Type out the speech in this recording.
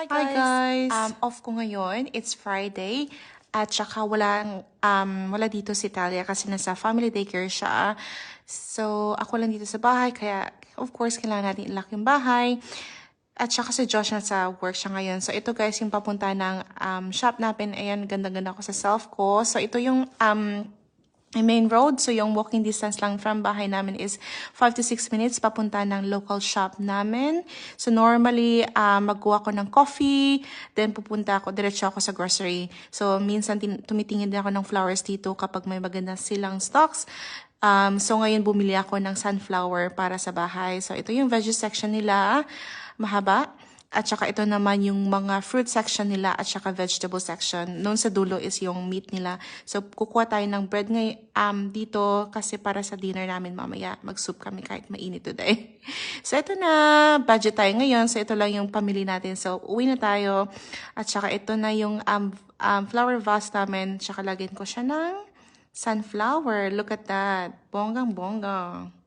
Hi Hi guys! guys! Off ko ngayon. It's Friday. At saka wala dito si Talia kasi nasa family daycare siya. So, ako lang dito sa bahay. Kaya, of course, kailangan natin i-lock yung bahay. At saka si Josh nasa work siya ngayon. So, ito guys, yung papunta ng shop natin. Ayan, ganda-ganda ko sa self ko. So, ito yung main road. So, yung walking distance lang from bahay namin is 5 to 6 minutes papunta ng local shop namin. So, normally, magkuha ko ng coffee, then pupunta ako, diretso ako sa grocery. So, minsan tumitingin din ako ng flowers dito kapag may maganda silang stocks. So, ngayon bumili ako ng sunflower para sa bahay. So, ito yung veggie section nila, mahaba. At saka ito naman yung mga fruit section nila at saka vegetable section. Noon sa dulo is yung meat nila. So, kukuha tayo ng bread dito kasi para sa dinner namin mamaya. Mag-soup kami kahit mainit today. So, ito na. Budget tayo ngayon. So, ito lang yung pamili natin. So, uwi na tayo. At saka ito na yung flower vase namin. Tsaka lagyan ko siya ng sunflower. Look at that. Bonggang-bonggang.